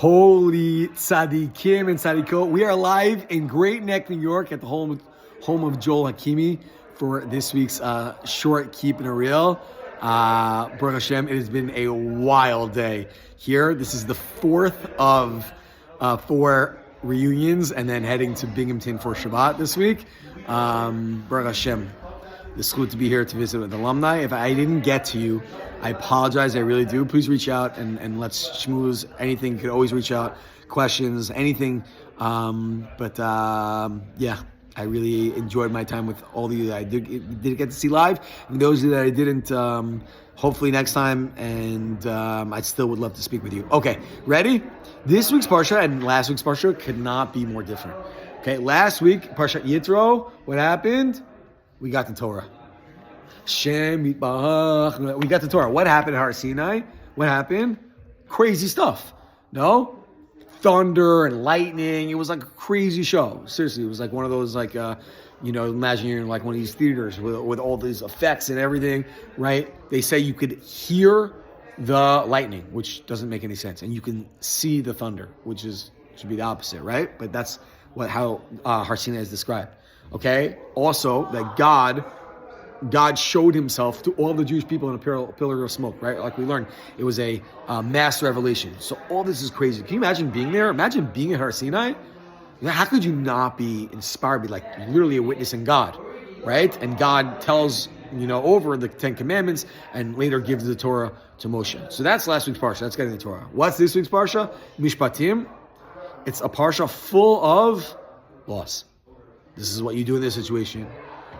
Holy tzaddikim and tzaddikot. We are live in Great Neck, New York at the home of Joel Hakimi for this week's short Keeping It Real. Baruch Hashem, it has been a wild day here. This is the fourth of 4 reunions and then heading to Binghamton for Shabbat this week. Baruch Hashem, it's good to be here to visit with alumni. If I didn't get to you, I apologize. I really do. Please reach out and let's schmooze. Anything, you could always reach out. Questions, anything. Yeah, I really enjoyed my time with all of you that I did get to see live. And those of you that I didn't, hopefully next time. And I still would love to speak with you. Okay, ready? This week's Parsha and last week's Parsha could not be more different. Okay, last week, Parsha Yitro, what happened? We got the Torah. Shem, we got the Torah. What happened at Har Sinai? What happened? Crazy stuff. No? Thunder and lightning. It was like a crazy show. Seriously, it was like one of those imagine you're in like one of these theaters with all these effects and everything, right? They say you could hear the lightning, which doesn't make any sense. And you can see the thunder, which should be the opposite, right? But that's how Har Sinai is described. Okay? Also, that God showed himself to all the Jewish people in a pillar of smoke, right? Like we learned, it was a mass revelation. So all this is crazy. Can you imagine being there? Imagine being at Har Sinai. How could you not be inspired, be like literally a witness in God, right? And God tells, over the 10 Commandments and later gives the Torah to Moshe. So that's last week's Parsha. That's getting the Torah. What's this week's Parsha? Mishpatim. It's a Parsha full of laws. This is what you do in this situation.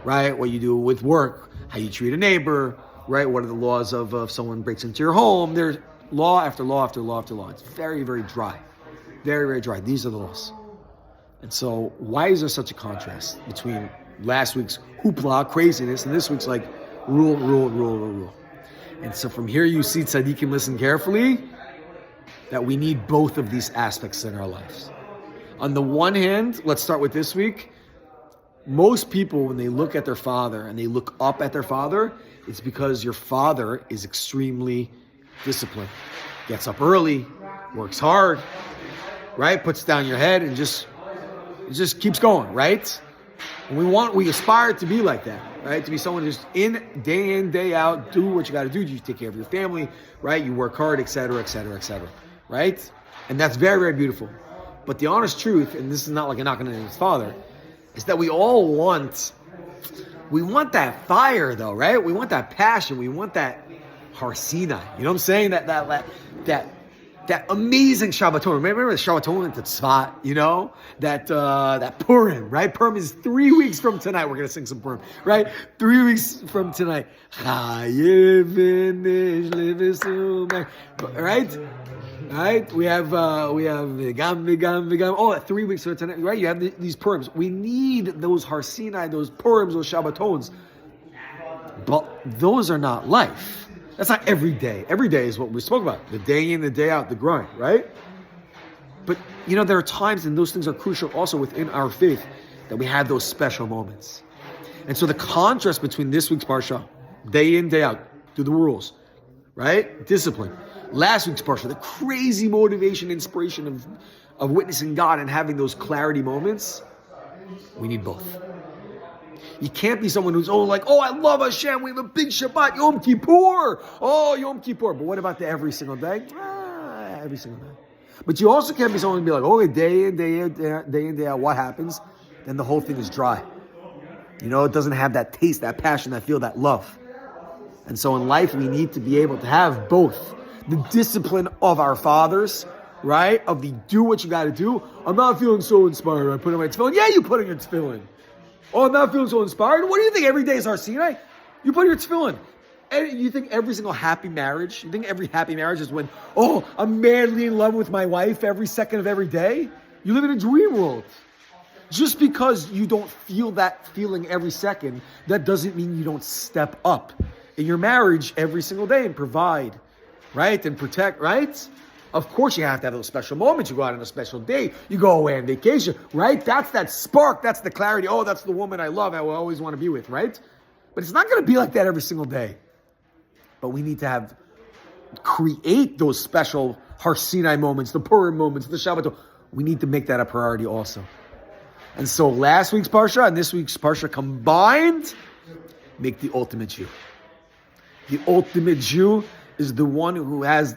Right? What you do with work, how you treat a neighbor, right? What are the laws of if someone breaks into your home? There's law after law after law after law. It's very, very dry. Very, very dry. These are the laws. And so why is there such a contrast between last week's hoopla, craziness, and this week's like rule? And so from here you see tzaddikim listen carefully that we need both of these aspects in our lives. On the one hand, let's start with this week. Most people, when they look at their father and they look up at their father, it's because your father is extremely disciplined. Gets up early, works hard, right? Puts down your head and just keeps going, right? And we aspire to be like that, right? To be someone who's in, day out, do what you got to do. You take care of your family, right? You work hard, etc., right? And that's very, very beautiful. But the honest truth, and this is not like a knock on his father, is that we all want that fire though, right? We want that passion. We want that Har Sinai. You know what I'm saying? That amazing Shabbaton. Remember the Shabbaton at the Tzvat, that Purim, right? Purim is 3 weeks from tonight. We're going to sing some Purim, right? 3 weeks from tonight. Right? We have Vigam. Oh, 3 weeks from tonight, right? You have these Purims. We need those Har Sinai, those Purims, those Shabbatons. But those are not life. That's not every day. Every day is what we spoke about. The day in, the day out, the grind, right? But, there are times, and those things are crucial also within our faith, that we have those special moments. And so the contrast between this week's Parsha, day in, day out, do the rules, right? Discipline. Last week's Parsha, the crazy motivation, inspiration of witnessing God and having those clarity moments, we need both. You can't be someone who's, I love Hashem, we have a big Shabbat, Yom Kippur. Oh, Yom Kippur. But what about the every single day? Every single day. But you also can't be someone who be like, day in, day out, what happens? Then the whole thing is dry. It doesn't have that taste, that passion, that feel, that love. And so in life, we need to be able to have both. The discipline of our fathers, right? Of the do what you got to do. I'm not feeling so inspired. I put on my tefillin. Yeah, you put on your tefillin. Oh, I'm not feeling so inspired. What do you think every day is Har Sinai? You put your tefillin. And you think every single happy marriage, you think every happy marriage is when, I'm madly in love with my wife every second of every day? You live in a dream world. Just because you don't feel that feeling every second, that doesn't mean you don't step up in your marriage every single day and provide, right? And protect, right? Of course you have to have those special moments. You go out on a special day. You go away on vacation, right? That's that spark. That's the clarity. Oh, that's the woman I love. I will always want to be with, right? But it's not going to be like that every single day. But we need to create those special Har Sinai moments, the Purim moments, the Shabbat. We need to make that a priority also. And so last week's Parsha and this week's Parsha combined make the ultimate Jew. The ultimate Jew is the one who has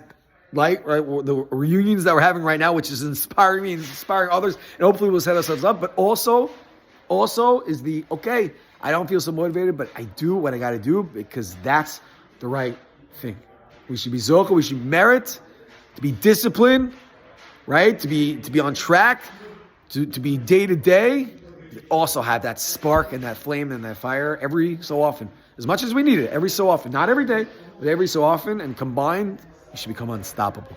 right? The reunions that we're having right now, which is inspiring me and inspiring others, and hopefully we'll set ourselves up. But also is the, okay, I don't feel so motivated, but I do what I got to do because that's the right thing. We should be zochah, we should merit, to be disciplined, right? To be on track, to be day to day. Also have that spark and that flame and that fire every so often, as much as we need it, every so often, not every day, but every so often, and combined, we should become unstoppable.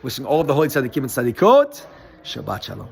Wishing all of the holy tzaddikim and tzaddikot, Shabbat Shalom.